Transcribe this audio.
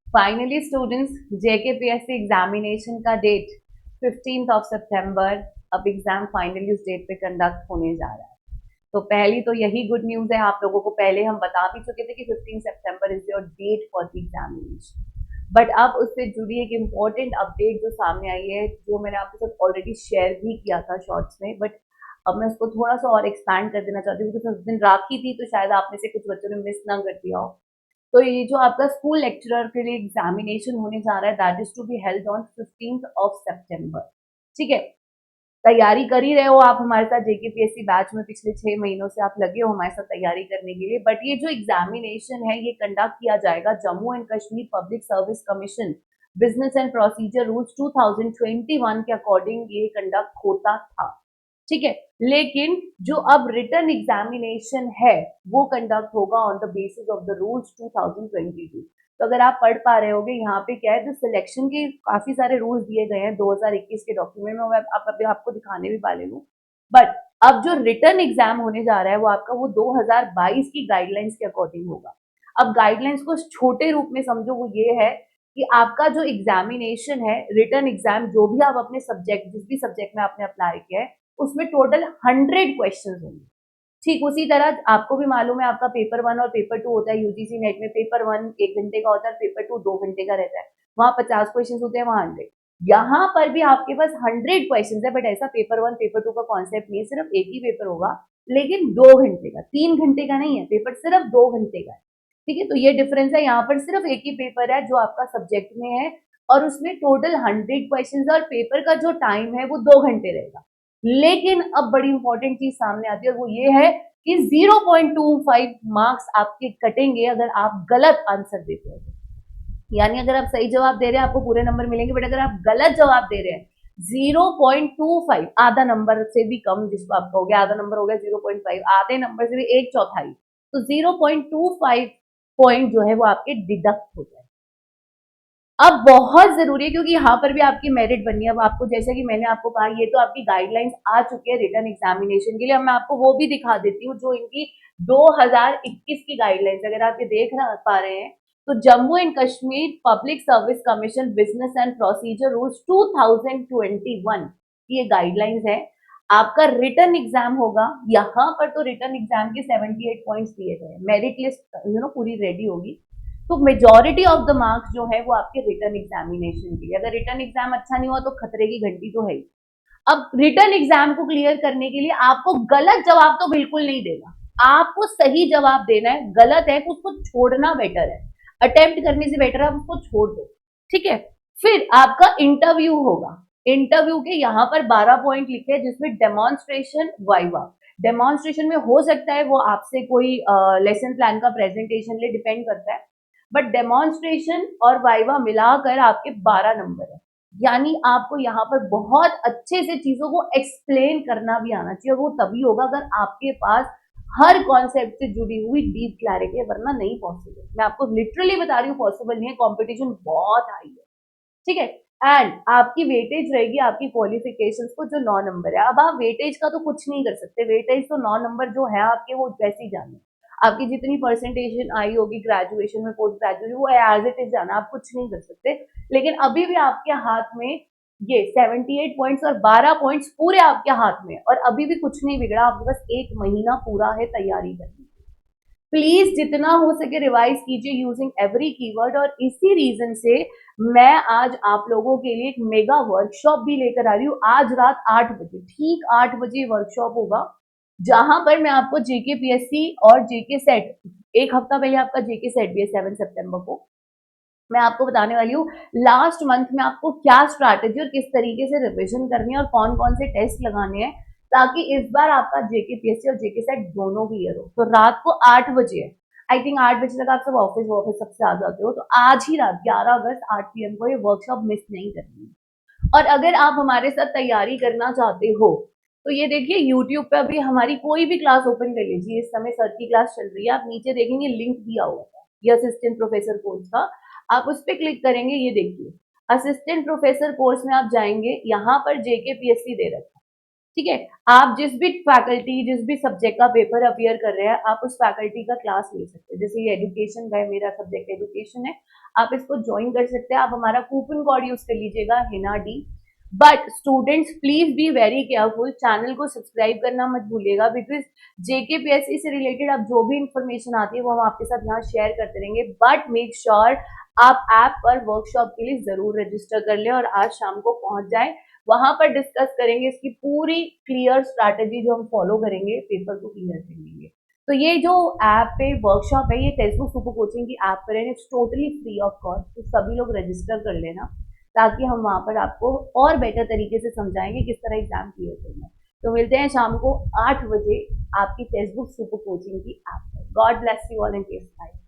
Finally students, JKPSC examination का date 15 सितंबर, अब exam finally उस डेट पे कंडक्ट होने जा रहा है। तो पहली तो यही गुड न्यूज है, आप लोगों को पहले हम बता भी चुके थे कि 15 सितंबर is your date for the examination. But अब उससे जुड़ी एक इम्पॉर्टेंट अपडेट जो सामने आई है, जो मैंने आपके साथ ऑलरेडी शेयर भी किया था शॉर्ट्स में, बट अब मैं उसको थोड़ा सा और एक्सपैंड कर देना चाहती हूँ, क्योंकि उस दिन राखी थी तो शायद आप में से कुछ बच्चों ने मिस ना कर दिया हो। तो ये जो आपका स्कूल लेक्चरर के लिए एग्जामिनेशन होने जा रहा है, that is to be held on 15 सितंबर। ठीक है, तैयारी कर ही रहे हो आप हमारे साथ जेकेपीएससी बैच में, पिछले 6 महीनों से आप लगे हो हमारे साथ तैयारी करने के लिए। बट ये जो एग्जामिनेशन है ये कंडक्ट किया जाएगा Jammu and Kashmir public service commission business and procedure rules 2021 के अकॉर्डिंग ये कंडक्ट होता था। ठीक है, लेकिन जो अब रिटर्न एग्जामिनेशन है वो कंडक्ट होगा on the basis of the rules 2022। तो अगर आप पढ़ पा रहे होगे, यहाँ पे क्या है, तो सिलेक्शन के काफी सारे रूल्स दिए गए हैं 2021 के डॉक्यूमेंट में, मैं अभी आपको दिखाने भी वाले हूँ। बट अब जो रिटर्न एग्जाम होने जा रहा है वो आपका वो 2022 की गाइडलाइंस के अकॉर्डिंग होगा। अब गाइडलाइंस को छोटे रूप में समझो, वो ये है कि आपका जो एग्जामिनेशन है, रिटर्न एग्जाम, जो भी आप अपने सब्जेक्ट, जिस भी सब्जेक्ट में आपने अप्लाई किया है, उसमें टोटल 100 क्वेश्चन होंगे। ठीक उसी तरह आपको भी मालूम है, आपका पेपर 1 और पेपर 2 होता है यूजीसी नेट में। पेपर 1 1 घंटे का होता है, पेपर 2 2 घंटे का रहता है। वहां 50 क्वेश्चन होते हैं, वहां 100। यहाँ पर भी आपके पास 100 क्वेश्चन है, बट ऐसा पेपर 1 पेपर 2 का कॉन्सेप्ट नहीं है, सिर्फ एक ही पेपर होगा, लेकिन 2 घंटे का, 3 घंटे का नहीं है पेपर, सिर्फ 2 घंटे का है। ठीक है, तो ये डिफरेंस है, यहाँ पर सिर्फ एक ही पेपर है जो आपका सब्जेक्ट में है, और उसमें टोटल 100 क्वेश्चन, और पेपर का जो टाइम है वो 2 घंटे रहेगा। लेकिन अब बड़ी इंपॉर्टेंट चीज सामने आती है, और वो ये है कि 0.25 मार्क्स आपके कटेंगे अगर आप गलत आंसर देते हैं। यानी अगर आप सही जवाब दे रहे हैं आपको पूरे नंबर मिलेंगे, बट अगर आप गलत जवाब दे रहे हैं, 0.25, आधा नंबर से भी कम, जिसको आपका हो गया आधा नंबर, हो गया 0.5, आधे नंबर से भी एक चौथाई, तो 0.25 पॉइंट जो है वो आपके डिडक्ट हो जाए। अब बहुत जरूरी है, क्योंकि यहाँ पर भी आपकी मेरिट बननी है। अब आपको, जैसे कि मैंने आपको कहा, ये तो आपकी गाइडलाइंस आ चुकी है रिटर्न एग्जामिनेशन के लिए। अब मैं आपको वो भी दिखा देती हूँ जो इनकी 2021 की गाइडलाइंस, अगर आप ये देख पा रहे हैं, तो Jammu and Kashmir public service commission business and procedure rules 2021 की ये गाइडलाइंस है। आपका रिटर्न एग्जाम होगा, यहाँ पर तो रिटर्न एग्जाम के 78 पॉइंट्स दिए गए, मेरिट लिस्ट पूरी रेडी होगी। तो मेजॉरिटी ऑफ द मार्क्स जो है वो आपके रिटर्न एग्जामिनेशन के लिए। अगर रिटर्न एग्जाम अच्छा नहीं हुआ तो खतरे की घंटी तो है ही। अब रिटर्न एग्जाम को क्लियर करने के लिए आपको गलत जवाब तो बिल्कुल नहीं देना, आपको सही जवाब देना है। गलत है तो उसको छोड़ना बेटर है, अटेम्प्ट करने से बेटर है आप उसको छोड़ दो। ठीक है, फिर आपका इंटरव्यू होगा। इंटरव्यू के यहाँ पर 12 पॉइंट लिखे हैं, जिसमें डेमोन्स्ट्रेशन, वाइवा। डेमोन्स्ट्रेशन में हो सकता है वो आपसे कोई लेसन प्लान का प्रेजेंटेशन ले, डिपेंड करता है, बट डेमोन्स्ट्रेशन और वाइवा मिलाकर आपके 12 नंबर है। यानी आपको यहाँ पर बहुत अच्छे से चीजों को एक्सप्लेन करना भी आना चाहिए, और वो तभी होगा अगर आपके पास हर कॉन्सेप्ट से जुड़ी हुई डीप क्लैरिटी है, वरना नहीं पॉसिबल। मैं आपको लिटरली बता रही हूँ, पॉसिबल नहीं है, कॉम्पिटिशन बहुत हाई है। ठीक है, एंड आपकी वेटेज रहेगी आपकी क्वालिफिकेशंस को, जो 9 नंबर है। अब आप वेटेज का तो कुछ नहीं कर सकते, वेटेज तो 9 नंबर जो है आपके, वो वैसे ही जाने। आपकी जितनी परसेंटेज आई होगी ग्रेजुएशन में, पोस्ट ग्रेजुएशन, वो एज इट इज जाना, आप कुछ नहीं कर सकते। लेकिन अभी भी आपके हाथ में ये 78 पॉइंट्स और 12 पॉइंट्स पूरे आपके हाथ में, और अभी भी कुछ नहीं बिगड़ा, आपके बस 1 महीना पूरा है तैयारी करने। प्लीज जितना हो सके रिवाइज कीजिए यूजिंग एवरी कीवर्ड, और इसी रीजन से मैं आज आप लोगों के लिए एक मेगा वर्कशॉप भी लेकर आ रही हूँ। आज रात 8 बजे, ठीक 8 बजे वर्कशॉप होगा, जहां पर मैं आपको जेकेपीएससी और जेके सेट, एक हफ्ता पहले आपका जेके सेट भी है 7 सितंबर को, मैं आपको बताने वाली हूँ लास्ट मंथ में आपको क्या स्ट्रैटेजी और किस तरीके से रिविजन करनी है और कौन कौन से टेस्ट लगाने हैं, ताकि इस बार आपका जेकेपीएससी और जेके सेट दोनों क्लियर हो। तो रात को 8 बजे है, आई थिंक 8 बजे तक आप सब ऑफिस ऑफिस सबसे आ जाते हो, तो आज ही रात 11 अगस्त 8 PM को ये वर्कशॉप मिस नहीं करनी है। और अगर आप हमारे साथ तैयारी करना चाहते हो, तो ये देखिए यूट्यूब पे अभी हमारी कोई भी क्लास ओपन कर लीजिए, इस समय सर की क्लास चल रही है, आप नीचे देखेंगे लिंक दिया हुआ है ये असिस्टेंट प्रोफेसर कोर्स का, आप उस पर क्लिक करेंगे, ये देखिए असिस्टेंट प्रोफेसर कोर्स में आप जाएंगे, यहाँ पर जेकेपीएससी दे रखा है। ठीक है। आप जिस भी फैकल्टी, जिस भी सब्जेक्ट का पेपर अपियर कर रहे हैं, आप उस फैकल्टी का क्लास ले सकते हैं। जैसे ये एजुकेशन का है, मेरा सब्जेक्ट एजुकेशन है, आप इसको ज्वाइन कर सकते हैं। आप हमारा कूपन कोड यूज कर लीजिएगा Hina D. But students please be very careful, channel को सब्सक्राइब करना मत भूलिएगा, बिकॉज जेकेपीएससी से रिलेटेड अब जो भी इंफॉर्मेशन आती है वो हम आपके साथ यहाँ शेयर करते रहेंगे। बट मेक श्योर आप ऐप पर वर्कशॉप के लिए जरूर रजिस्टर कर लें और आज शाम को पहुंच जाए। वहां पर डिस्कस करेंगे इसकी पूरी क्लियर स्ट्रैटेजी जो हम फॉलो करेंगे पेपर को क्लियर करने। तो ये जो ऐप पे वर्कशॉप है, ये टेक्स्ट सुपर कोचिंग की ऐप पर है, it's totally free of cost, तो सभी लोग रजिस्टर कर लेना ताकि हम वहां पर आपको और बेटर तरीके से समझाएंगे किस तरह एग्जाम क्लियर करना है। तो मिलते हैं शाम को 8 बजे आपकी टेक्स्ट बुक सुपर कोचिंग की ऐप पर। God bless you all and take care.